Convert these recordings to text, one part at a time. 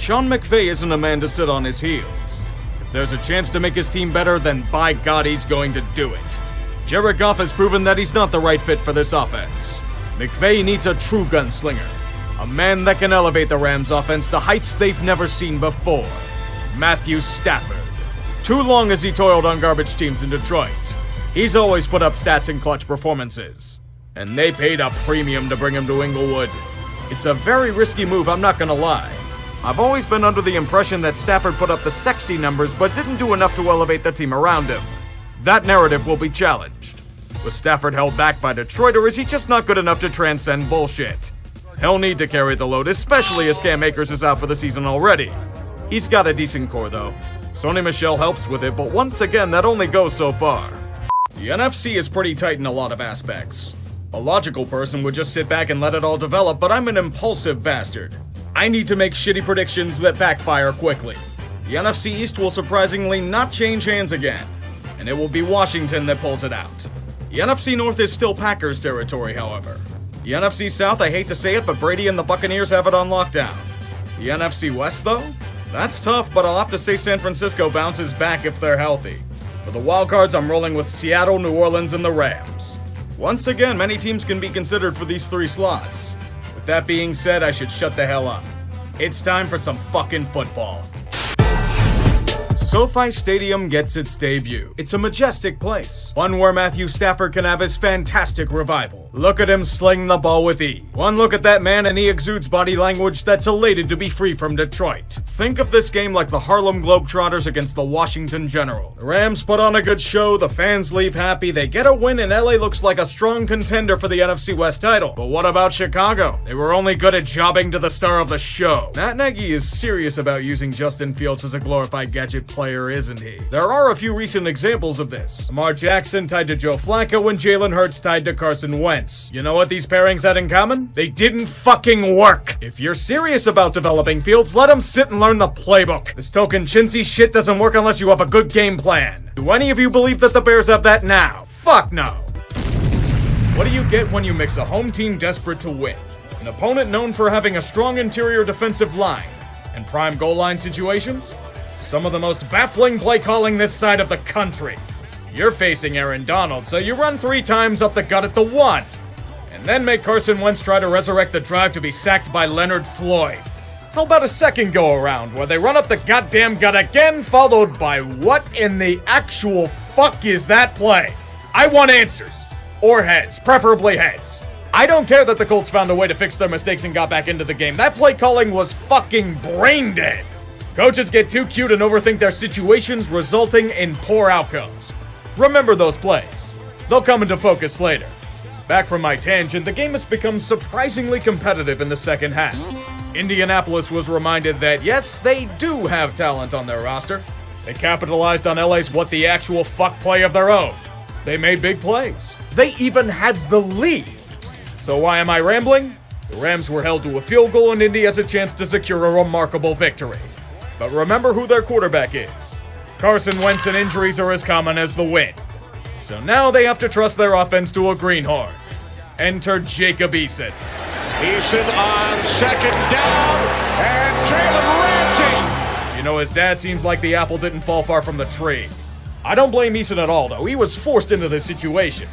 Sean McVay isn't a man to sit on his heels. If there's a chance to make his team better, then by God, he's going to do it. Jared Goff has proven that he's not the right fit for this offense. McVay needs a true gunslinger. A man that can elevate the Rams' offense to heights they've never seen before. Matthew Stafford. Too long has he toiled on garbage teams in Detroit. He's always put up stats in clutch performances. And they paid a premium to bring him to Inglewood. It's a very risky move, I'm not gonna lie. I've always been under the impression that Stafford put up the sexy numbers but didn't do enough to elevate the team around him. That narrative will be challenged. Was Stafford held back by Detroit, or is he just not good enough to transcend bullshit? He'll need to carry the load, especially as Cam Akers is out for the season already. He's got a decent core though. Sony Michel helps with it, but once again, that only goes so far. The NFC is pretty tight in a lot of aspects. A logical person would just sit back and let it all develop, but I'm an impulsive bastard. I need to make shitty predictions that backfire quickly. The NFC East will surprisingly not change hands again, and it will be Washington that pulls it out. The NFC North is still Packers territory, however. The NFC South, I hate to say it, but Brady and the Buccaneers have it on lockdown. The NFC West, though? That's tough, but I'll have to say San Francisco bounces back if they're healthy. For the wildcards, I'm rolling with Seattle, New Orleans, and the Rams. Once again, many teams can be considered for these 3 slots. With that being said, I should shut the hell up. It's time for some fucking football. SoFi Stadium gets its debut. It's a majestic place, one where Matthew Stafford can have his fantastic revival. Look at him sling the ball with ease. One look at that man and he exudes body language that's elated to be free from Detroit. Think of this game like the Harlem Globetrotters against the Washington General. The Rams put on a good show, the fans leave happy, they get a win, and LA looks like a strong contender for the NFC West title. But what about Chicago? They were only good at jobbing to the star of the show. Matt Nagy is serious about using Justin Fields as a glorified gadget player, isn't he? There are a few recent examples of this. Lamar Jackson tied to Joe Flacco and Jalen Hurts tied to Carson Wentz. You know what these pairings had in common? They didn't fucking work. If you're serious about developing Fields, let him sit and learn the playbook. This token chintzy shit doesn't work unless you have a good game plan. Do any of you believe that the Bears have that now? Fuck no. What do you get when you mix a home team desperate to win, an opponent known for having a strong interior defensive line, and prime goal line situations? Some of the most baffling play calling this side of the country. You're facing Aaron Donald, so you run 3 times up the gut at the 1. And then make Carson Wentz try to resurrect the drive to be sacked by Leonard Floyd. How about a second go-around where they run up the goddamn gut again, followed by what in the actual fuck is that play? I want answers. Or heads, preferably heads. I don't care that the Colts found a way to fix their mistakes and got back into the game. That play calling was fucking brain dead. Coaches get too cute and overthink their situations, resulting in poor outcomes. Remember those plays. They'll come into focus later. Back from my tangent, the game has become surprisingly competitive in the second half. Indianapolis was reminded that, yes, they do have talent on their roster. They capitalized on LA's what the actual fuck play of their own. They made big plays. They even had the lead. So why am I rambling? The Rams were held to a field goal and Indy has a chance to secure a remarkable victory. But remember who their quarterback is. Carson Wentz and injuries are as common as the wind. So now they have to trust their offense to a greenhorn. Enter Jacob Eason. Eason on second down, and Jalen Ramsey. You know, his dad seems like the apple didn't fall far from the tree. I don't blame Eason at all, though. He was forced into this situation.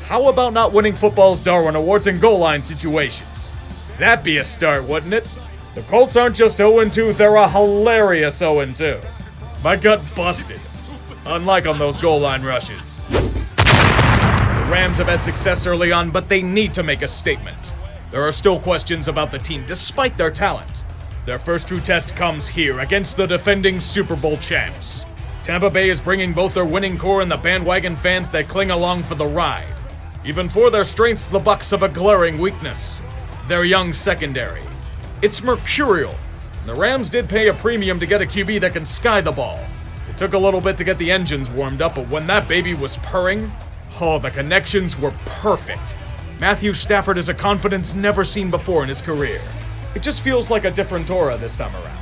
How about not winning football's Darwin Awards in goal line situations? That'd be a start, wouldn't it? The Colts aren't just 0-2, they're a hilarious 0-2. My gut busted. Unlike on those goal line rushes. The Rams have had success early on, but they need to make a statement. There are still questions about the team, despite their talent. Their first true test comes here, against the defending Super Bowl champs. Tampa Bay is bringing both their winning core and the bandwagon fans that cling along for the ride. Even for their strengths, the Bucs have a glaring weakness. Their young secondary. It's mercurial. The Rams did pay a premium to get a QB that can sky the ball. It took a little bit to get the engines warmed up, but when that baby was purring, oh, the connections were perfect. Matthew Stafford has a confidence never seen before in his career. It just feels like a different Torah this time around.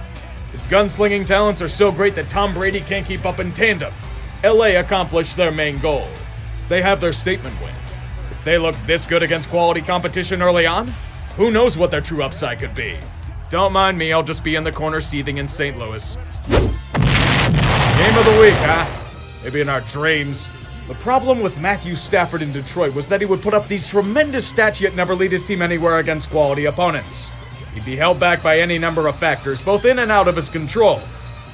His gunslinging talents are so great that Tom Brady can't keep up in tandem. LA accomplished their main goal. They have their statement win. If they look this good against quality competition early on, who knows what their true upside could be. Don't mind me, I'll just be in the corner seething in St. Louis. Game of the week, huh? Maybe in our dreams. The problem with Matthew Stafford in Detroit was that he would put up these tremendous stats yet never lead his team anywhere against quality opponents. He'd be held back by any number of factors, both in and out of his control.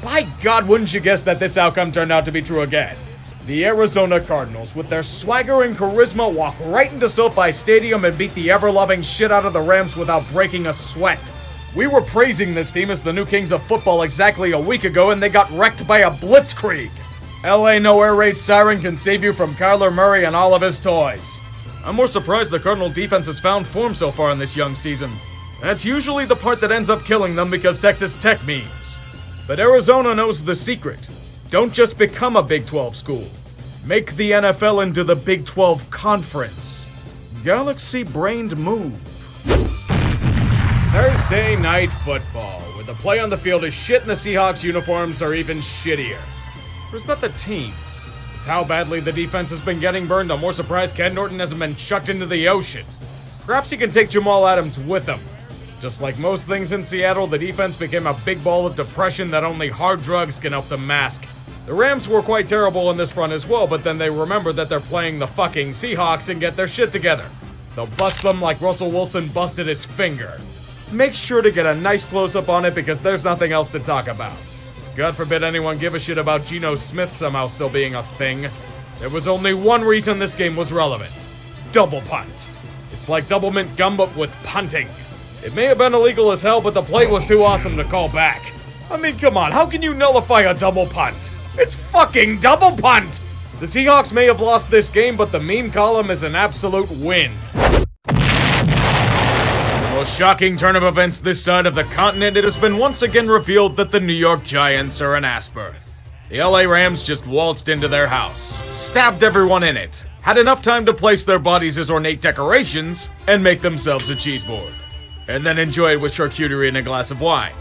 By God, wouldn't you guess that this outcome turned out to be true again? The Arizona Cardinals, with their swagger and charisma, walk right into SoFi Stadium and beat the ever-loving shit out of the Rams without breaking a sweat. We were praising this team as the new kings of football exactly a week ago, and they got wrecked by a blitzkrieg. LA no air raid siren can save you from Kyler Murray and all of his toys. I'm more surprised the Cardinal defense has found form so far in this young season. That's usually the part that ends up killing them because Texas Tech memes. But Arizona knows the secret. Don't just become a Big 12 school. Make the NFL into the Big 12 Conference. Galaxy-brained move. Thursday night football, where the play on the field is shit and the Seahawks uniforms are even shittier. Or is that the team? With how badly the defense has been getting burned, I'm more surprised Ken Norton hasn't been chucked into the ocean. Perhaps he can take Jamal Adams with him. Just like most things in Seattle, the defense became a big ball of depression that only hard drugs can help them mask. The Rams were quite terrible in this front as well, but then they remember that they're playing the fucking Seahawks and get their shit together. They'll bust them like Russell Wilson busted his finger. Make sure to get a nice close-up on it because there's nothing else to talk about. God forbid anyone give a shit about Geno Smith somehow still being a thing. There was only one reason this game was relevant. Double punt. It's like double mint gum but with punting. It may have been illegal as hell, but the play was too awesome to call back. I mean, come on, how can you nullify a double punt? It's fucking double punt! The Seahawks may have lost this game, but the meme column is an absolute win. The most shocking turn of events this side of the continent, it has been once again revealed that the New York Giants are an ass birth. The LA Rams just waltzed into their house, stabbed everyone in it, had enough time to place their bodies as ornate decorations, and make themselves a cheese board. And then enjoy it with charcuterie and a glass of wine.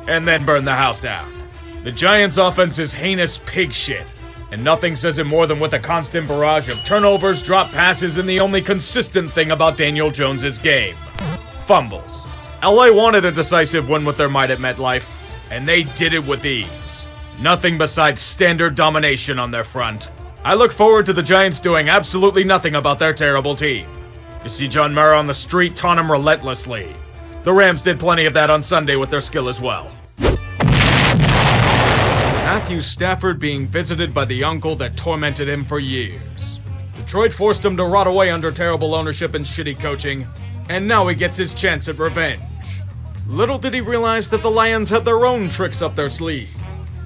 And then burn the house down. The Giants' offense is heinous pig shit, and nothing says it more than with a constant barrage of turnovers, drop passes, and the only consistent thing about Daniel Jones' game. Fumbles. LA wanted a decisive win with their might at MetLife, and they did it with ease. Nothing besides standard domination on their front. I look forward to the Giants doing absolutely nothing about their terrible team. You see John Mara on the street, taunt him relentlessly. The Rams did plenty of that on Sunday with their skill as well. Matthew Stafford being visited by the uncle that tormented him for years. Detroit forced him to rot away under terrible ownership and shitty coaching, and now he gets his chance at revenge. Little did he realize that the Lions had their own tricks up their sleeve.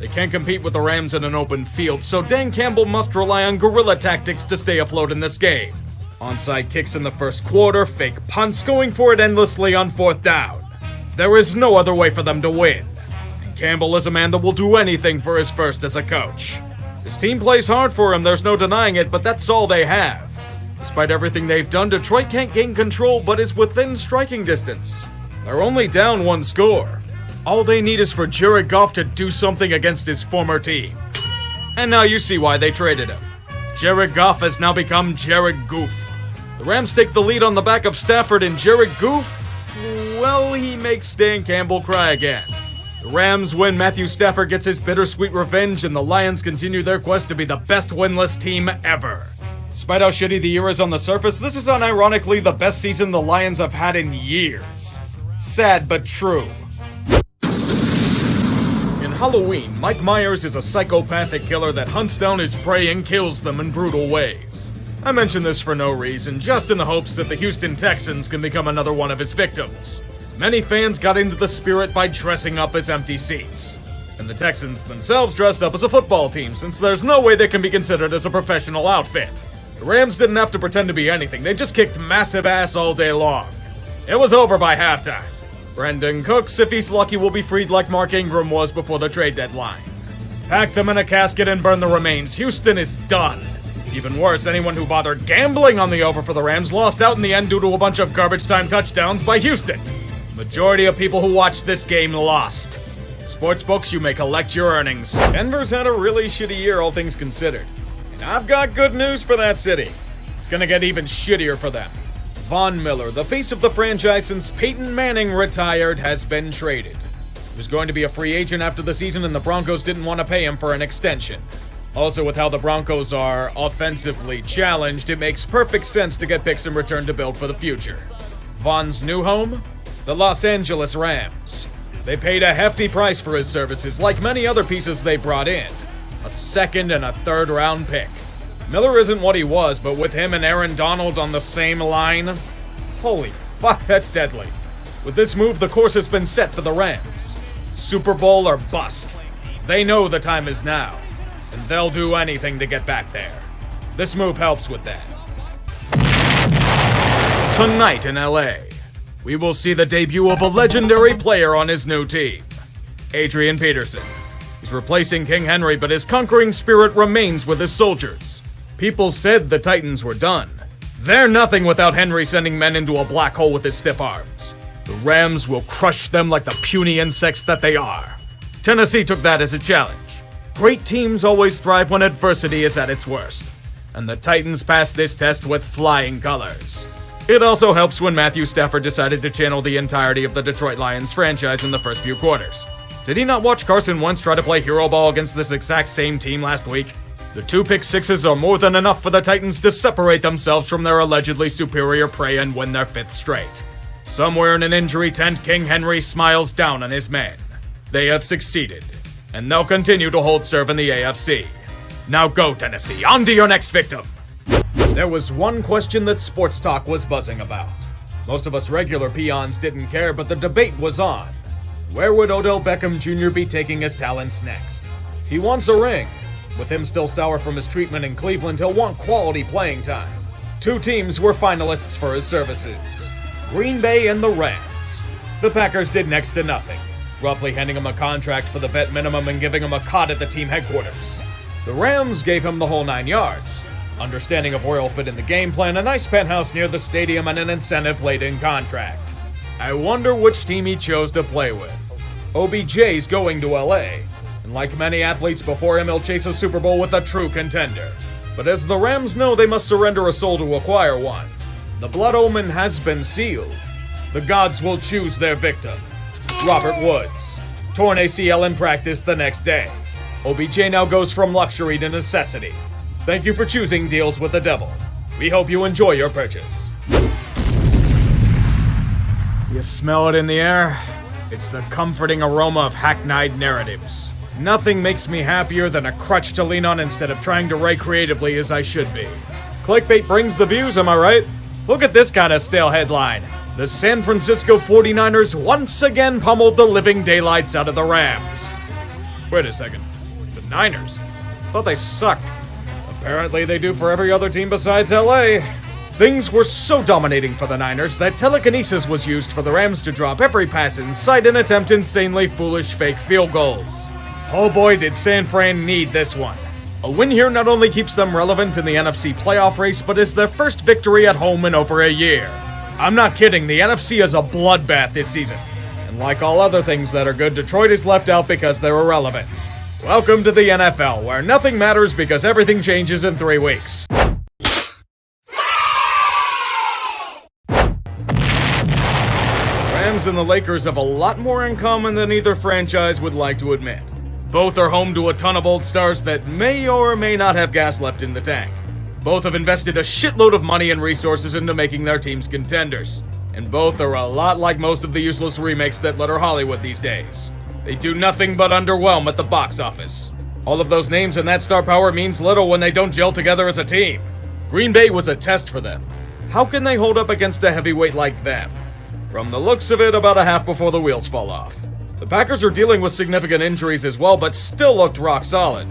They can't compete with the Rams in an open field, so Dan Campbell must rely on guerrilla tactics to stay afloat in this game. Onside kicks in the first quarter, fake punts, going for it endlessly on fourth down. There is no other way for them to win. And Campbell is a man that will do anything for his first as a coach. His team plays hard for him, there's no denying it, but that's all they have. Despite everything they've done, Detroit can't gain control but is within striking distance. They're only down one score. All they need is for Jared Goff to do something against his former team. And now you see why they traded him. Jared Goff has now become Jared Goof. The Rams take the lead on the back of Stafford, and Jared Goof, well, he makes Dan Campbell cry again. The Rams win, Matthew Stafford gets his bittersweet revenge, and the Lions continue their quest to be the best winless team ever. Despite how shitty the year is on the surface, this is unironically the best season the Lions have had in years. Sad but true. In Halloween, Mike Myers is a psychopathic killer that hunts down his prey and kills them in brutal ways. I mention this for no reason, just in the hopes that the Houston Texans can become another one of his victims. Many fans got into the spirit by dressing up as empty seats. And the Texans themselves dressed up as a football team, since there's no way they can be considered as a professional outfit. The Rams didn't have to pretend to be anything, they just kicked massive ass all day long. It was over by halftime. Brandon Cooks, if he's lucky, will be freed like Mark Ingram was before the trade deadline. Pack them in a casket and burn the remains. Houston is done. Even worse, anyone who bothered gambling on the over for the Rams lost out in the end due to a bunch of garbage time touchdowns by Houston. Majority of people who watched this game lost. Sportsbooks, you may collect your earnings. Denver's had a really shitty year, all things considered. And I've got good news for that city. It's gonna get even shittier for them. Von Miller, the face of the franchise since Peyton Manning retired, has been traded. He was going to be a free agent after the season, and the Broncos didn't want to pay him for an extension. Also, with how the Broncos are offensively challenged, it makes perfect sense to get picks in return to build for the future. Von's new home? The Los Angeles Rams. They paid a hefty price for his services, like many other pieces they brought in. A second and a third round pick. Miller isn't what he was, but with him and Aaron Donald on the same line, holy fuck, that's deadly. With this move, the course has been set for the Rams. Super Bowl or bust. They know the time is now, and they'll do anything to get back there. This move helps with that. Tonight in LA, we will see the debut of a legendary player on his new team, Adrian Peterson. He's replacing King Henry, but his conquering spirit remains with his soldiers. People said the Titans were done. They're nothing without Henry sending men into a black hole with his stiff arms. The Rams will crush them like the puny insects that they are. Tennessee took that as a challenge. Great teams always thrive when adversity is at its worst, and the Titans passed this test with flying colors. It also helps when Matthew Stafford decided to channel the entirety of the Detroit Lions franchise in the first few quarters. Did he not watch Carson Wentz try to play hero ball against this exact same team last week? The 2 pick sixes are more than enough for the Titans to separate themselves from their allegedly superior prey and win their 5th straight. Somewhere in an injury tent, King Henry smiles down on his men. They have succeeded, and they'll continue to hold serve in the AFC. Now go, Tennessee, on to your next victim! There was one question that Sports Talk was buzzing about. Most of us regular peons didn't care, but the debate was on. Where would Odell Beckham Jr. be taking his talents next? He wants a ring. With him still sour from his treatment in Cleveland, he'll want quality playing time. 2 teams were finalists for his services: Green Bay and the Rams. The Packers did next to nothing, roughly handing him a contract for the vet minimum and giving him a cot at the team headquarters. The Rams gave him the whole 9 yards. Understanding of royal fit in the game plan, a nice penthouse near the stadium, and an incentive-laden contract. I wonder which team he chose to play with. OBJ's going to LA, and like many athletes before him, he'll chase a Super Bowl with a true contender. But as the Rams know, they must surrender a soul to acquire one. The blood omen has been sealed. The gods will choose their victim. Robert Woods. Torn ACL in practice the next day. OBJ now goes from luxury to necessity. Thank you for choosing deals with the devil. We hope you enjoy your purchase. You smell it in the air? It's the comforting aroma of hackneyed narratives. Nothing makes me happier than a crutch to lean on instead of trying to write creatively as I should be. Clickbait brings the views, am I right? Look at this kind of stale headline. The San Francisco 49ers once again pummeled the living daylights out of the Rams. Wait a second. The Niners? Thought they sucked. Apparently they do for every other team besides LA. Things were so dominating for the Niners that telekinesis was used for the Rams to drop every pass in sight and attempt insanely foolish fake field goals. Oh boy, did San Fran need this one. A win here not only keeps them relevant in the NFC playoff race, but is their first victory at home in over a year. I'm not kidding, the NFC is a bloodbath this season. And like all other things that are good, Detroit is left out because they're irrelevant. Welcome to the NFL, where nothing matters because everything changes in 3 weeks. Rams and the Lakers have a lot more in common than either franchise would like to admit. Both are home to a ton of old stars that may or may not have gas left in the tank. Both have invested a shitload of money and resources into making their teams contenders. And both are a lot like most of the useless remakes that litter Hollywood these days. They do nothing but underwhelm at the box office. All of those names and that star power means little when they don't gel together as a team. Green Bay was a test for them. How can they hold up against a heavyweight like them? From the looks of it, about a half before the wheels fall off. The Packers are dealing with significant injuries as well, but still looked rock solid.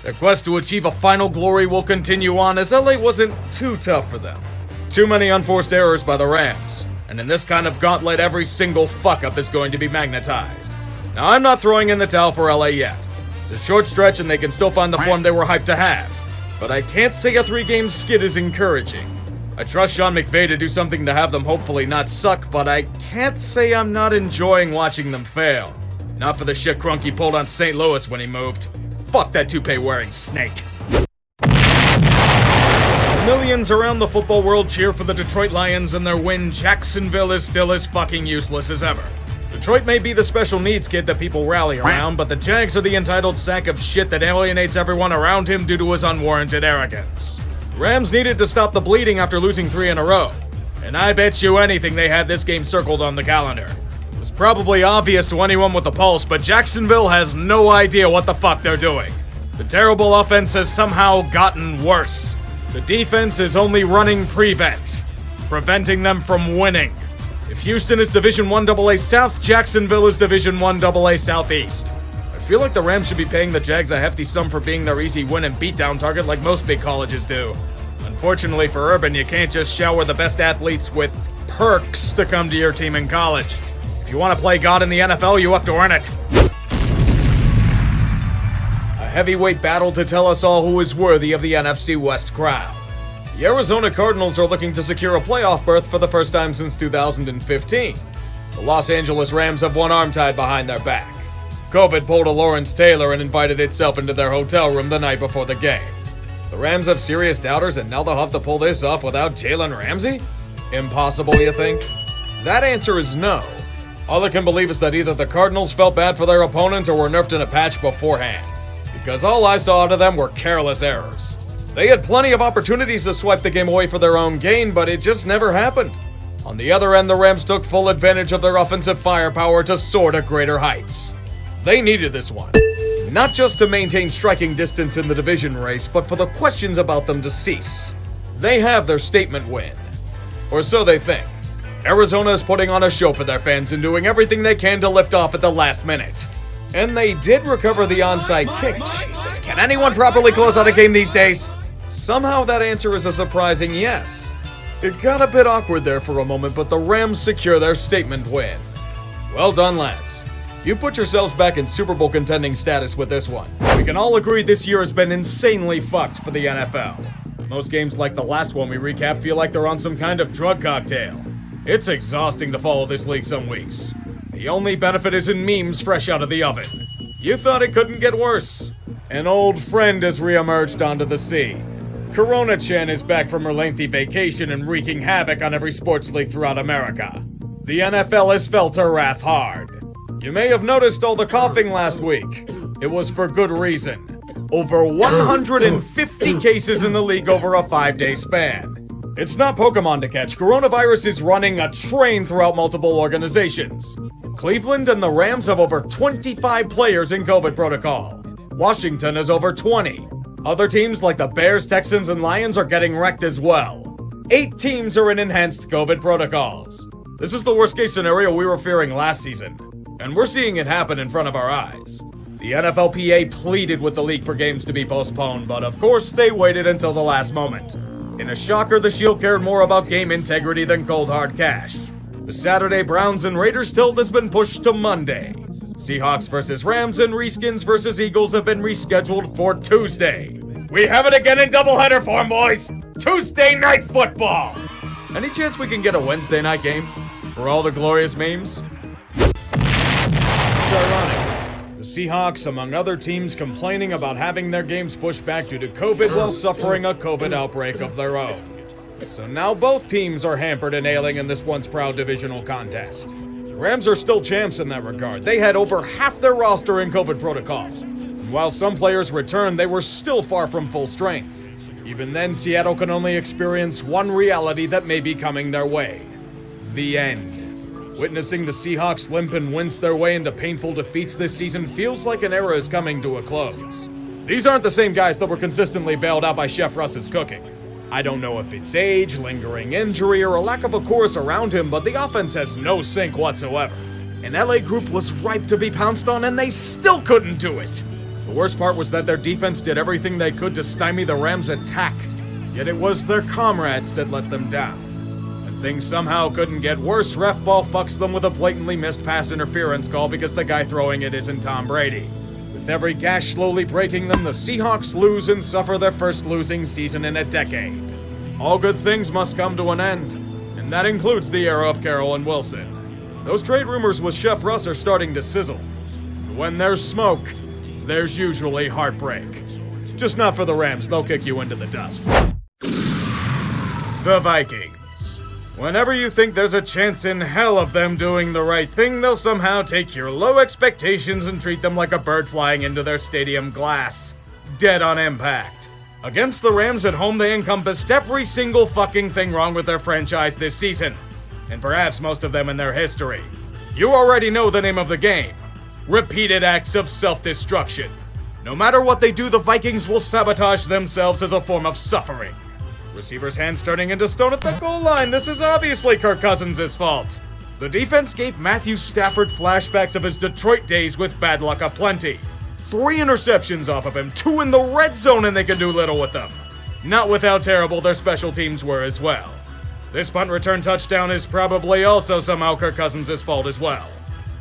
Their quest to achieve a final glory will continue on as LA wasn't too tough for them. Too many unforced errors by the Rams, and in this kind of gauntlet, every single fuck-up is going to be magnetized. Now, I'm not throwing in the towel for LA yet. It's a short stretch and they can still find the form they were hyped to have. But I can't say a 3-game skid is encouraging. I trust Sean McVay to do something to have them hopefully not suck, but I can't say I'm not enjoying watching them fail. Not for the shit crunk he pulled on St. Louis when he moved. Fuck that toupee-wearing snake. millions around the football world cheer for the Detroit Lions and their win, Jacksonville is still as fucking useless as ever. Detroit may be the special needs kid that people rally around, but the Jags are the entitled sack of shit that alienates everyone around him due to his unwarranted arrogance. The Rams needed to stop the bleeding after losing 3 in a row, and I bet you anything they had this game circled on the calendar. It was probably obvious to anyone with a pulse, but Jacksonville has no idea what the fuck they're doing. The terrible offense has somehow gotten worse. The defense is only running prevent, preventing them from winning. If Houston is Division I AA South, Jacksonville is Division I AA Southeast. I feel like the Rams should be paying the Jags a hefty sum for being their easy win and beatdown target like most big colleges do. Unfortunately for Urban, you can't just shower the best athletes with perks to come to your team in college. If you want to play God in the NFL, you have to earn it. A heavyweight battle to tell us all who is worthy of the NFC West crown. The Arizona Cardinals are looking to secure a playoff berth for the first time since 2015. The Los Angeles Rams have one arm tied behind their back. COVID pulled a Lawrence Taylor and invited itself into their hotel room the night before the game. The Rams have serious doubters and now they'll have to pull this off without Jalen Ramsey? Impossible, you think? That answer is no. All I can believe is that either the Cardinals felt bad for their opponent or were nerfed in a patch beforehand, because all I saw out of them were careless errors. They had plenty of opportunities to swipe the game away for their own gain, but it just never happened. On the other end, the Rams took full advantage of their offensive firepower to soar to greater heights. They needed this one, not just to maintain striking distance in the division race, but for the questions about them to cease. They have their statement win. Or so they think. Arizona is putting on a show for their fans and doing everything they can to lift off at the last minute. And they did recover the onside kick. Jesus, can anyone properly close out a game these days? Somehow that answer is a surprising yes. It got a bit awkward there for a moment, but the Rams secure their statement win. Well done, lads. You put yourselves back in Super Bowl contending status with this one. We can all agree this year has been insanely fucked for the NFL. Most games like the last one we recap feel like they're on some kind of drug cocktail. It's exhausting to follow this league some weeks. The only benefit is in memes fresh out of the oven. You thought it couldn't get worse. An old friend has reemerged onto the scene. Corona-chan is back from her lengthy vacation and wreaking havoc on every sports league throughout America. The NFL has felt her wrath hard. You may have noticed all the coughing last week. It was for good reason. Over 150 cases in the league over a 5-day span. It's not Pokemon to catch. Coronavirus is running a train throughout multiple organizations. Cleveland and the Rams have over 25 players in COVID protocol. Washington has over 20. Other teams like the Bears, Texans, and Lions are getting wrecked as well. 8 teams are in enhanced COVID protocols. This is the worst case scenario we were fearing last season, and we're seeing it happen in front of our eyes. The NFLPA pleaded with the league for games to be postponed, but of course they waited until the last moment. In a shocker, the Shield cared more about game integrity than cold hard cash. The Saturday Browns and Raiders tilt has been pushed to Monday. Seahawks versus Rams and Reskins versus Eagles have been rescheduled for Tuesday. We have it again in doubleheader form, boys! Tuesday night football! Any chance we can get a Wednesday night game? For all the glorious memes? It's ironic. The Seahawks, among other teams, complaining about having their games pushed back due to COVID while suffering a COVID outbreak of their own. So now both teams are hampered and ailing in this once proud divisional contest. The Rams are still champs in that regard. They had over half their roster in COVID protocol. And while some players returned, they were still far from full strength. Even then, Seattle can only experience one reality that may be coming their way. The end. Witnessing the Seahawks limp and wince their way into painful defeats this season feels like an era is coming to a close. These aren't the same guys that were consistently bailed out by Chef Russ's cooking. I don't know if it's age, lingering injury, or a lack of a chorus around him, but the offense has no sync whatsoever. An LA group was ripe to be pounced on, and they still couldn't do it. The worst part was that their defense did everything they could to stymie the Rams' attack, yet it was their comrades that let them down. And things somehow couldn't get worse. Ref ball fucks them with a blatantly missed pass interference call because the guy throwing it isn't Tom Brady. With every gash slowly breaking them, the Seahawks lose and suffer their first losing season in a decade. All good things must come to an end, and that includes the era of Carroll and Wilson. Those trade rumors with Chef Russ are starting to sizzle. When there's smoke, there's usually heartbreak. Just not for the Rams, they'll kick you into the dust. The Vikings. Whenever you think there's a chance in hell of them doing the right thing, they'll somehow take your low expectations and treat them like a bird flying into their stadium glass. Dead on impact. Against the Rams at home, they encompassed every single fucking thing wrong with their franchise this season. And perhaps most of them in their history. You already know the name of the game. Repeated acts of self-destruction. No matter what they do, the Vikings will sabotage themselves as a form of suffering. Receivers' hands turning into stone at the goal line. This is obviously Kirk Cousins' fault. The defense gave Matthew Stafford flashbacks of his Detroit days with bad luck aplenty. 3 interceptions off of him, 2 in the red zone, and they could do little with them. Not with how terrible their special teams were as well. This punt return touchdown is probably also somehow Kirk Cousins' fault as well.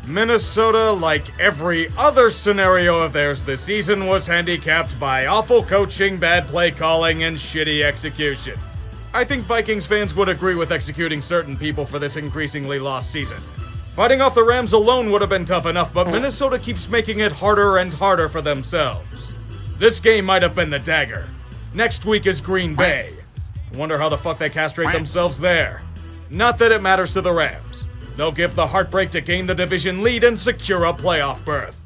Minnesota, like every other scenario of theirs this season, was handicapped by awful coaching, bad play calling, and shitty execution. I think Vikings fans would agree with executing certain people for this increasingly lost season. Fighting off the Rams alone would have been tough enough, but Minnesota keeps making it harder and harder for themselves. This game might have been the dagger. Next week is Green Bay. Wonder how the fuck they castrate themselves there. Not that it matters to the Rams. They'll give the heartbreak to gain the division lead and secure a playoff berth.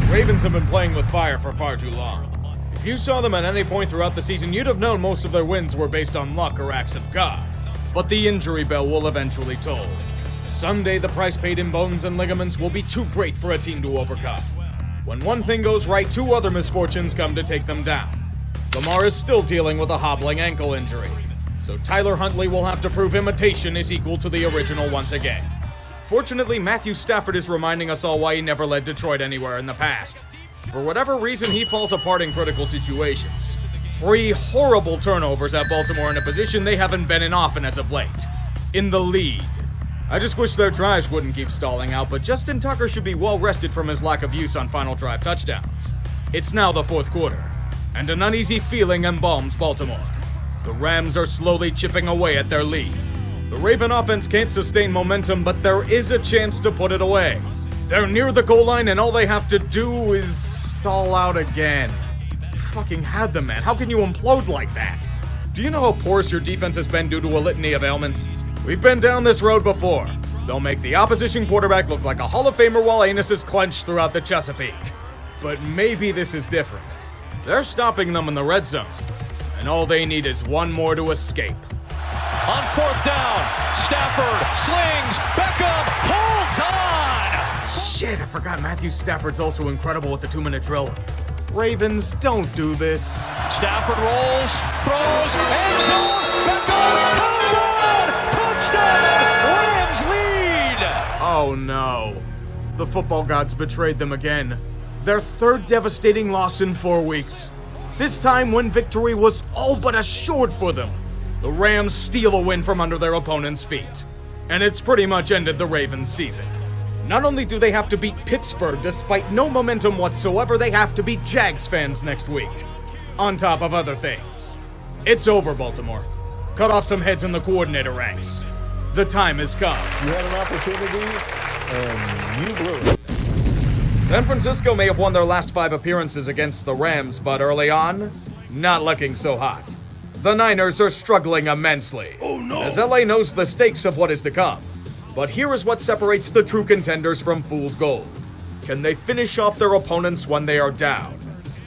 Ravens have been playing with fire for far too long. If you saw them at any point throughout the season, you'd have known most of their wins were based on luck or acts of God. But the injury bell will eventually toll. Someday the price paid in bones and ligaments will be too great for a team to overcome. When one thing goes right, 2 other misfortunes come to take them down. Lamar is still dealing with a hobbling ankle injury, so Tyler Huntley will have to prove imitation is equal to the original once again. Fortunately, Matthew Stafford is reminding us all why he never led Detroit anywhere in the past. For whatever reason, he falls apart in critical situations. 3 horrible turnovers at Baltimore in a position they haven't been in often as of late. In the lead. I just wish their drives wouldn't keep stalling out, but Justin Tucker should be well rested from his lack of use on final drive touchdowns. It's now the 4th quarter. And an uneasy feeling embalms Baltimore. The Rams are slowly chipping away at their lead. The Raven offense can't sustain momentum, but there is a chance to put it away. They're near the goal line, and all they have to do is stall out again. You fucking had them, man. How can you implode like that? Do you know how porous your defense has been due to a litany of ailments? We've been down this road before. They'll make the opposition quarterback look like a Hall of Famer while anus is clenched throughout the Chesapeake. But maybe this is different. They're stopping them in the red zone, and all they need is one more to escape. On 4th down, Stafford slings, Beckham holds on! Shit, I forgot Matthew Stafford's also incredible with the 2-minute drill. Ravens, don't do this. Stafford rolls, throws, end zone, Beckham, touchdown! Rams lead! Oh no. The football gods betrayed them again. Their 3rd devastating loss in 4 weeks. This time when victory was all but assured for them. The Rams steal a win from under their opponent's feet. And it's pretty much ended the Ravens' season. Not only do they have to beat Pittsburgh despite no momentum whatsoever, they have to beat Jags fans next week. On top of other things. It's over, Baltimore. Cut off some heads in the coordinator ranks. The time has come. You had an opportunity, and you blew it. San Francisco may have won their last 5 appearances against the Rams, but early on, not looking so hot. The Niners are struggling immensely. Oh no! As LA knows the stakes of what is to come. But here is what separates the true contenders from fool's gold. Can they finish off their opponents when they are down?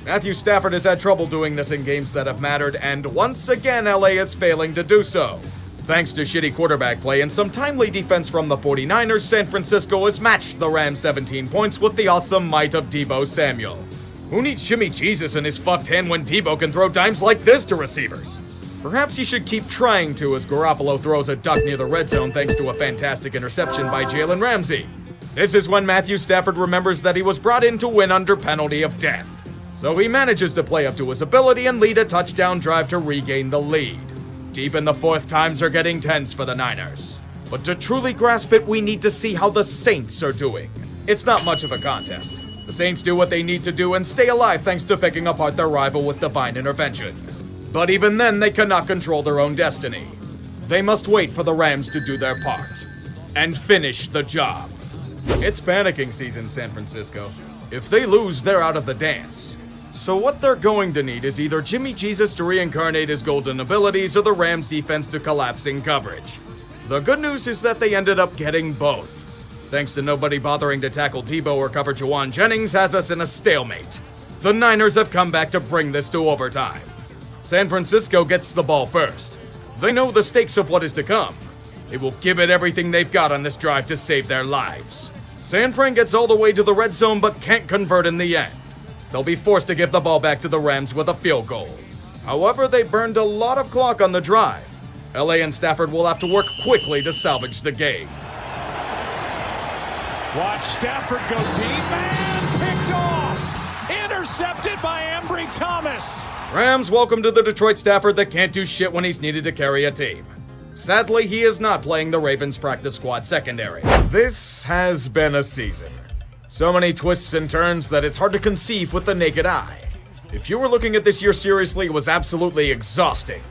Matthew Stafford has had trouble doing this in games that have mattered, and once again LA is failing to do so. Thanks to shitty quarterback play and some timely defense from the 49ers, San Francisco has matched the Rams' 17 points with the awesome might of Deebo Samuel. Who needs Jimmy Jesus in his fucked hand when Deebo can throw dimes like this to receivers? Perhaps he should keep trying to as Garoppolo throws a duck near the red zone thanks to a fantastic interception by Jalen Ramsey. This is when Matthew Stafford remembers that he was brought in to win under penalty of death. So he manages to play up to his ability and lead a touchdown drive to regain the lead. Deep in the 4th, times are getting tense for the Niners. But to truly grasp it, we need to see how the Saints are doing. It's not much of a contest. The Saints do what they need to do and stay alive thanks to picking apart their rival with divine intervention. But even then, they cannot control their own destiny. They must wait for the Rams to do their part and finish the job. It's panicking season, San Francisco. If they lose, they're out of the dance. So what they're going to need is either Jimmy Jesus to reincarnate his golden abilities or the Rams defense to collapse in coverage. The good news is that they ended up getting both. Thanks to nobody bothering to tackle Tebow or cover Juwan Jennings has us in a stalemate. The Niners have come back to bring this to overtime. San Francisco gets the ball first. They know the stakes of what is to come. They will give it everything they've got on this drive to save their lives. San Fran gets all the way to the red zone but can't convert in the end. They'll be forced to give the ball back to the Rams with a field goal. However, they burned a lot of clock on the drive. LA and Stafford will have to work quickly to salvage the game. Watch Stafford go deep and picked off. Intercepted by Ambry Thomas. Rams welcome to the Detroit Stafford that can't do shit when he's needed to carry a team. Sadly, he is not playing the Ravens practice squad secondary. This has been a season. So many twists and turns that it's hard to conceive with the naked eye. If you were looking at this year seriously, it was absolutely exhausting.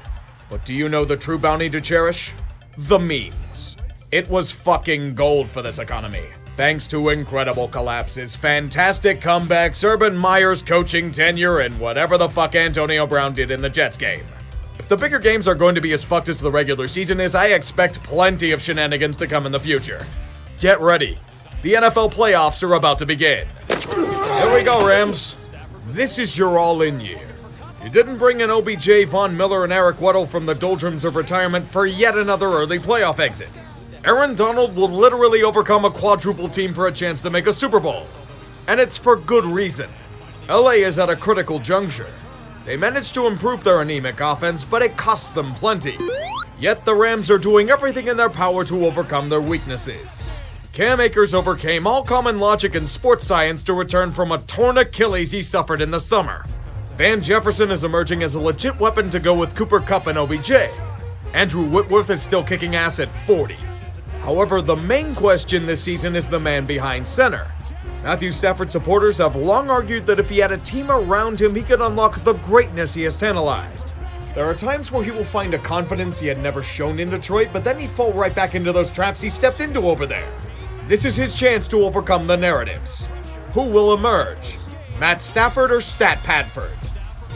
But do you know the true bounty to cherish? The memes. It was fucking gold for this economy. Thanks to incredible collapses, fantastic comebacks, Urban Meyer's coaching tenure, and whatever the fuck Antonio Brown did in the Jets game. If the bigger games are going to be as fucked as the regular season is, I expect plenty of shenanigans to come in the future. Get ready. The NFL playoffs are about to begin. Here we go, Rams. This is your all-in year. You didn't bring in OBJ, Von Miller, and Eric Weddle from the doldrums of retirement for yet another early playoff exit. Aaron Donald will literally overcome a quadruple team for a chance to make a Super Bowl. And it's for good reason. LA is at a critical juncture. They managed to improve their anemic offense, but it costs them plenty. Yet the Rams are doing everything in their power to overcome their weaknesses. Cam Akers overcame all common logic and sports science to return from a torn Achilles he suffered in the summer. Van Jefferson is emerging as a legit weapon to go with Cooper Kupp and OBJ. Andrew Whitworth is still kicking ass at 40. However, the main question this season is the man behind center. Matthew Stafford supporters have long argued that if he had a team around him, he could unlock the greatness he has tantalized. There are times where he will find a confidence he had never shown in Detroit, but then he'd fall right back into those traps he stepped into over there. This is his chance to overcome the narratives. Who will emerge? Matt Stafford or Stat Padford?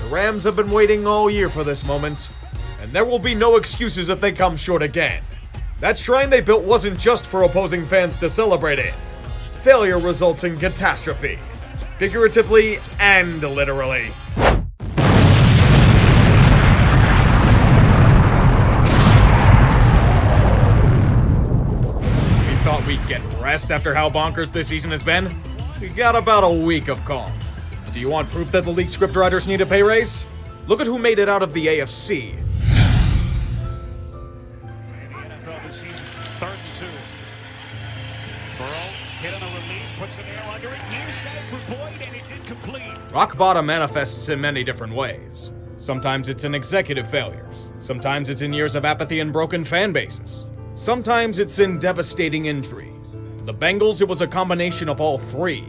The Rams have been waiting all year for this moment, and there will be no excuses if they come short again. That shrine they built wasn't just for opposing fans to celebrate in. Failure results in catastrophe, figuratively and literally. Thought we'd get rest after how bonkers this season has been? We got about a week of calm. Do you want proof that the league scriptwriters need a pay raise? Look at who made it out of the AFC. In the NFL this season, 3rd and 2. Burrow hit on a release, puts a nail under it. Near side for Boyd, and it's incomplete. Rock bottom manifests in many different ways. Sometimes it's in executive failures. Sometimes it's in years of apathy and broken fan bases. Sometimes it's in devastating injury. For the Bengals, it was a combination of all three.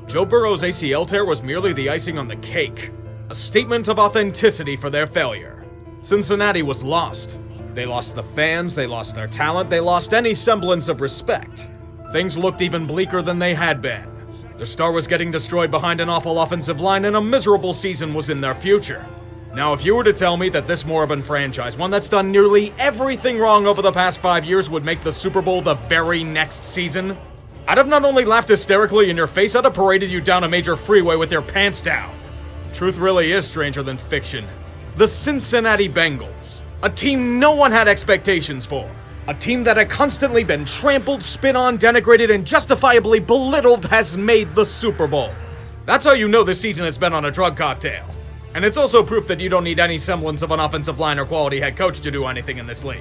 Joe Burrow's ACL tear was merely the icing on the cake, a statement of authenticity for their failure. Cincinnati was lost. They lost the fans, they lost their talent, they lost any semblance of respect. Things looked even bleaker than they had been. Their star was getting destroyed behind an awful offensive line, and a miserable season was in their future. Now, if you were to tell me that this moribund franchise, one that's done nearly everything wrong over the past 5 years, would make the Super Bowl the very next season, I'd have not only laughed hysterically in your face, I'd have paraded you down a major freeway with your pants down. Truth really is stranger than fiction. The Cincinnati Bengals, a team no one had expectations for. A team that had constantly been trampled, spit on, denigrated, and justifiably belittled has made the Super Bowl. That's how you know this season has been on a drug cocktail. And it's also proof that you don't need any semblance of an offensive line or quality head coach to do anything in this league.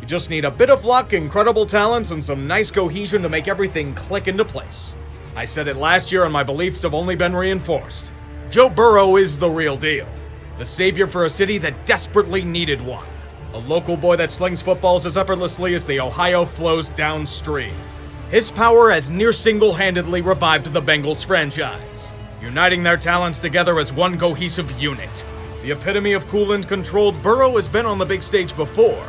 You just need a bit of luck, incredible talents, and some nice cohesion to make everything click into place. I said it last year and my beliefs have only been reinforced. Joe Burrow is the real deal. The savior for a city that desperately needed one. A local boy that slings footballs as effortlessly as the Ohio flows downstream. His power has near single-handedly revived the Bengals franchise, uniting their talents together as one cohesive unit. The epitome of cool and controlled, Burrow has been on the big stage before,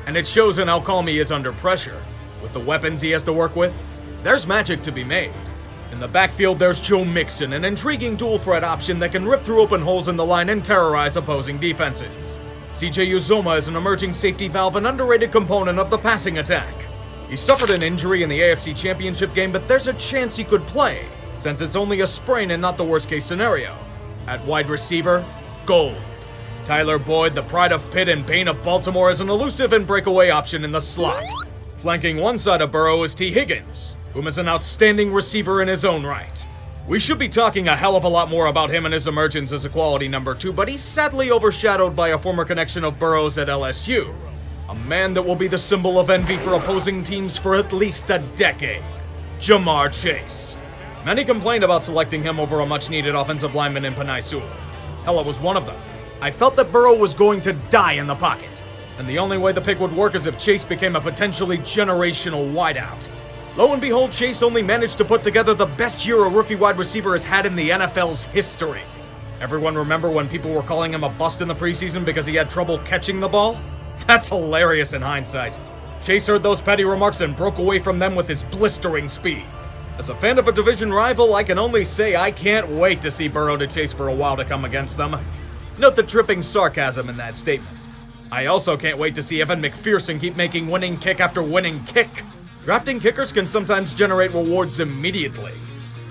and it shows in how calm he is under pressure. With the weapons he has to work with, there's magic to be made. In the backfield, there's Joe Mixon, an intriguing dual threat option that can rip through open holes in the line and terrorize opposing defenses. CJ Uzomah is an emerging safety valve, an underrated component of the passing attack. He suffered an injury in the AFC Championship game, but there's a chance he could play, since it's only a sprain and not the worst-case scenario. At wide receiver, gold. Tyler Boyd, the pride of Pitt and bane of Baltimore, is an elusive and breakaway option in the slot. Flanking one side of Burrow is T. Higgins, whom is an outstanding receiver in his own right. We should be talking a hell of a lot more about him and his emergence as a quality number 2, but he's sadly overshadowed by a former connection of Burrow's at LSU. A man that will be the symbol of envy for opposing teams for at least a decade. Jamar Chase. Many complained about selecting him over a much-needed offensive lineman in Penei Sewell. Hell, I was one of them. I felt that Burrow was going to die in the pocket, and the only way the pick would work is if Chase became a potentially generational wideout. Lo and behold, Chase only managed to put together the best year a rookie wide receiver has had in the NFL's history. Everyone remember when people were calling him a bust in the preseason because he had trouble catching the ball? That's hilarious in hindsight. Chase heard those petty remarks and broke away from them with his blistering speed. As a fan of a division rival, I can only say I can't wait to see Burrow to Chase for a while to come against them. Note the dripping sarcasm in that statement. I also can't wait to see Evan McPherson keep making winning kick after winning kick. Drafting kickers can sometimes generate rewards immediately.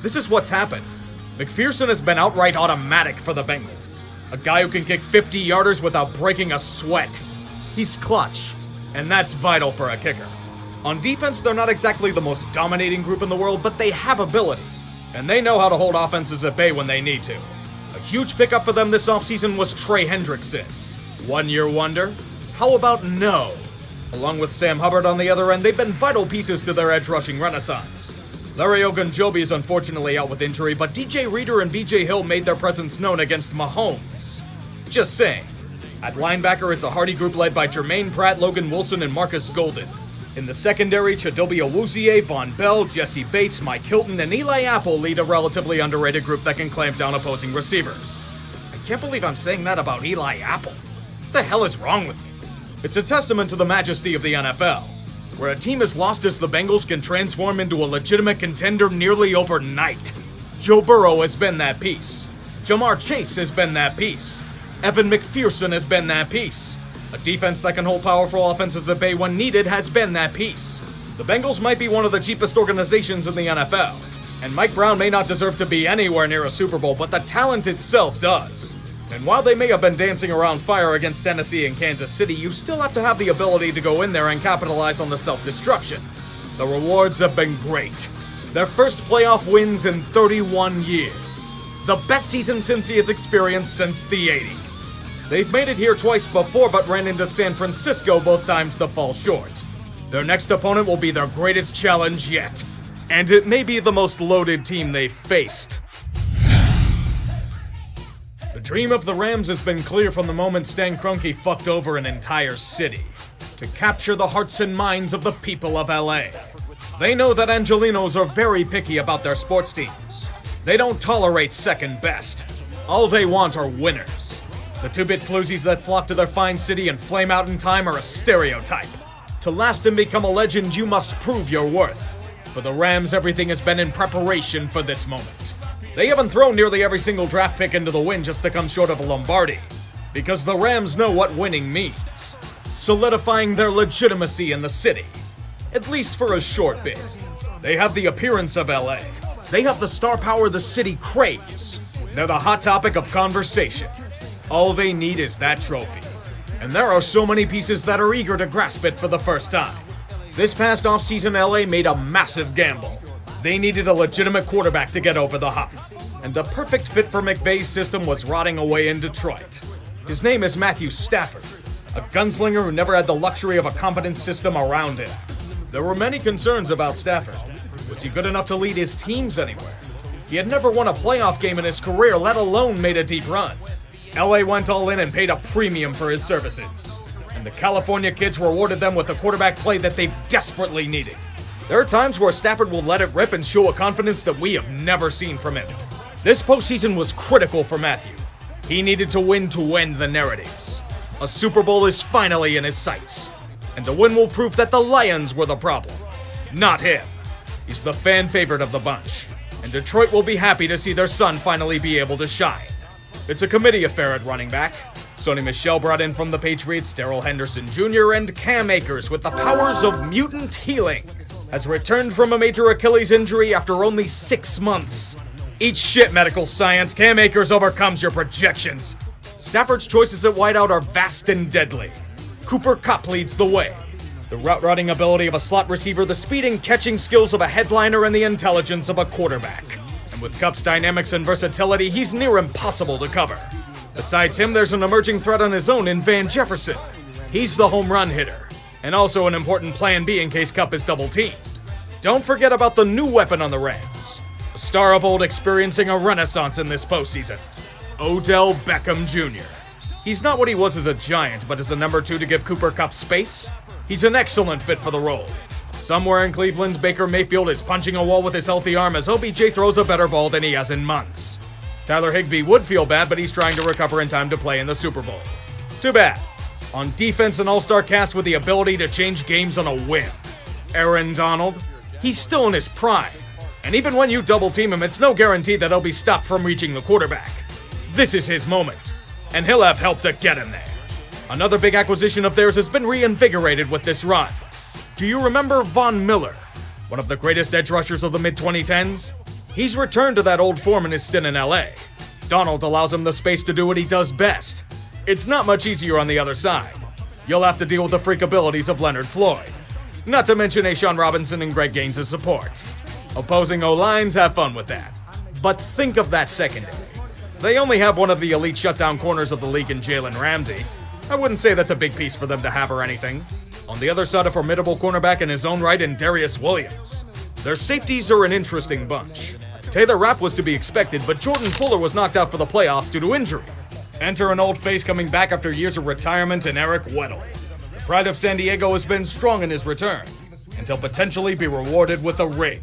This is what's happened. McPherson has been outright automatic for the Bengals. A guy who can kick 50-yarders without breaking a sweat. He's clutch, and that's vital for a kicker. On defense, they're not exactly the most dominating group in the world, but they have ability, and they know how to hold offenses at bay when they need to. A huge pickup for them this offseason was Trey Hendrickson. One-year wonder? How about no? Along with Sam Hubbard on the other end, they've been vital pieces to their edge-rushing renaissance. Larry Ogunjobi is unfortunately out with injury, but DJ Reader and BJ Hill made their presence known against Mahomes. Just saying. At linebacker, it's a hardy group led by Jermaine Pratt, Logan Wilson, and Marcus Golden. In the secondary, Chidobe Awuzie, Von Bell, Jesse Bates, Mike Hilton, and Eli Apple lead a relatively underrated group that can clamp down opposing receivers. I can't believe I'm saying that about Eli Apple. What the hell is wrong with me? It's a testament to the majesty of the NFL, where a team as lost as the Bengals can transform into a legitimate contender nearly overnight. Joe Burrow has been that piece. Jamar Chase has been that piece. Evan McPherson has been that piece. A defense that can hold powerful offenses at bay when needed has been that piece. The Bengals might be one of the cheapest organizations in the NFL, and Mike Brown may not deserve to be anywhere near a Super Bowl, but the talent itself does. And while they may have been dancing around fire against Tennessee and Kansas City, you still have to have the ability to go in there and capitalize on the self-destruction. The rewards have been great. Their first playoff wins in 31 years. The best season since he has experienced since the 80s. They've made it here twice before, but ran into San Francisco both times to fall short. Their next opponent will be their greatest challenge yet. And it may be the most loaded team they've faced. The dream of the Rams has been clear from the moment Stan Kroenke fucked over an entire city. To capture the hearts and minds of the people of LA. They know that Angelinos are very picky about their sports teams. They don't tolerate second best. All they want are winners. The two-bit floozies that flock to their fine city and flame out in time are a stereotype. To last and become a legend, you must prove your worth. For the Rams, everything has been in preparation for this moment. They haven't thrown nearly every single draft pick into the wind just to come short of a Lombardi. Because the Rams know what winning means. Solidifying their legitimacy in the city. At least for a short bit. They have the appearance of LA. They have the star power the city craves. They're the hot topic of conversation. All they need is that trophy. And there are so many pieces that are eager to grasp it for the first time. This past offseason, LA made a massive gamble. They needed a legitimate quarterback to get over the hump. And a perfect fit for McVay's system was rotting away in Detroit. His name is Matthew Stafford, a gunslinger who never had the luxury of a competent system around him. There were many concerns about Stafford. Was he good enough to lead his teams anywhere? He had never won a playoff game in his career, let alone made a deep run. LA went all in and paid a premium for his services. And the California kids rewarded them with a quarterback play that they've desperately needed. There are times where Stafford will let it rip and show a confidence that we have never seen from him. This postseason was critical for Matthew. He needed to win to end the narratives. A Super Bowl is finally in his sights. And the win will prove that the Lions were the problem, not him. He's the fan favorite of the bunch. and Detroit will be happy to see their son finally be able to shine. It's a committee affair at running back. Sonny Michel brought in from the Patriots Darrell Henderson Jr. and Cam Akers with the powers of mutant healing has returned from a major Achilles injury after only 6 months. Eat shit, medical science. Cam Akers overcomes your projections. Stafford's choices at wideout are vast and deadly. Cooper Kupp leads the way. The route-running ability of a slot receiver, the speed and catching skills of a headliner, and the intelligence of a quarterback. And with Kupp's dynamics and versatility, he's near impossible to cover. Besides him, there's an emerging threat on his own in Van Jefferson. He's the home run hitter, and also an important plan B in case Kupp is double-teamed. Don't forget about the new weapon on the Rams. A star of old experiencing a renaissance in this postseason. Odell Beckham Jr. He's not what he was as a Giant, but as a number 2 to give Cooper Kupp space, he's an excellent fit for the role. Somewhere in Cleveland, Baker Mayfield is punching a wall with his healthy arm as OBJ throws a better ball than he has in months. Tyler Higbee would feel bad, but he's trying to recover in time to play in the Super Bowl. Too bad. On defense, an all-star cast with the ability to change games on a whim. Aaron Donald, he's still in his prime. And even when you double-team him, it's no guarantee that he'll be stopped from reaching the quarterback. This is his moment, and he'll have help to get him there. Another big acquisition of theirs has been reinvigorated with this run. Do you remember Von Miller, one of the greatest edge rushers of the mid-2010s? He's returned to that old form in his stint in LA. Donald allows him the space to do what he does best. It's not much easier on the other side. You'll have to deal with the freak abilities of Leonard Floyd. Not to mention A'Shaun Robinson and Greg Gaines' support. Opposing O-lines, have fun with that. But think of that secondary. They only have one of the elite shutdown corners of the league in Jalen Ramsey. I wouldn't say that's a big piece for them to have or anything. On the other side, a formidable cornerback in his own right in Darius Williams. Their safeties are an interesting bunch. Taylor Rapp was to be expected, but Jordan Fuller was knocked out for the playoffs due to injury. Enter an old face coming back after years of retirement in Eric Weddle. The pride of San Diego has been strong in his return, and he'll potentially be rewarded with a ring.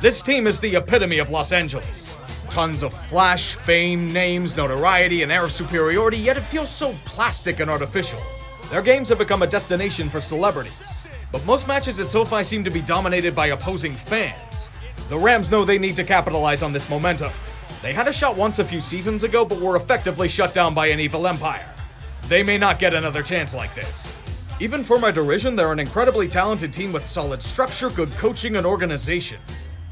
This team is the epitome of Los Angeles. Tons of flash, fame, names, notoriety, and air of superiority, yet it feels so plastic and artificial. Their games have become a destination for celebrities, but most matches at SoFi seem to be dominated by opposing fans. The Rams know they need to capitalize on this momentum. They had a shot once a few seasons ago, but were effectively shut down by an evil empire. They may not get another chance like this. Even for my derision, they're an incredibly talented team with solid structure, good coaching, and organization.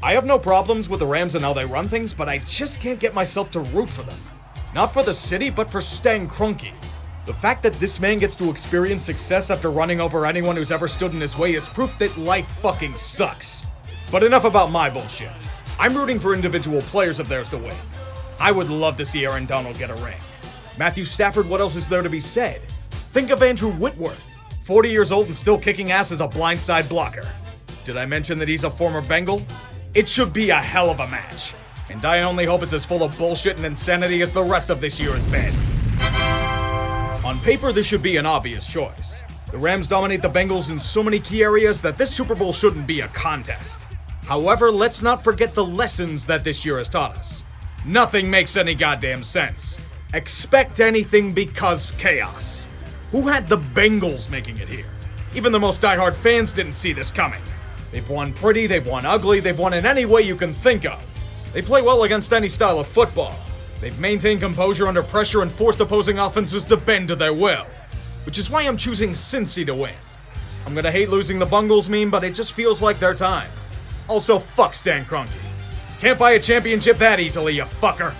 I have no problems with the Rams and how they run things, but I just can't get myself to root for them. Not for the city, but for Stan Kroenke. The fact that this man gets to experience success after running over anyone who's ever stood in his way is proof that life fucking sucks. But enough about my bullshit. I'm rooting for individual players of theirs to win. I would love to see Aaron Donald get a ring. Matthew Stafford, what else is there to be said? Think of Andrew Whitworth, 40 years old and still kicking ass as a blindside blocker. Did I mention that he's a former Bengal? It should be a hell of a match. And I only hope it's as full of bullshit and insanity as the rest of this year has been. On paper, this should be an obvious choice. The Rams dominate the Bengals in so many key areas that this Super Bowl shouldn't be a contest. However, let's not forget the lessons that this year has taught us. Nothing makes any goddamn sense. Expect anything because chaos. Who had the Bengals making it here? Even the most diehard fans didn't see this coming. They've won pretty, they've won ugly, they've won in any way you can think of. They play well against any style of football. They've maintained composure under pressure and forced opposing offenses to bend to their will. Which is why I'm choosing Cincy to win. I'm gonna hate losing the Bungles meme, but it just feels like their time. Also, fuck Stan Kroenke. Can't buy a championship that easily, you fucker.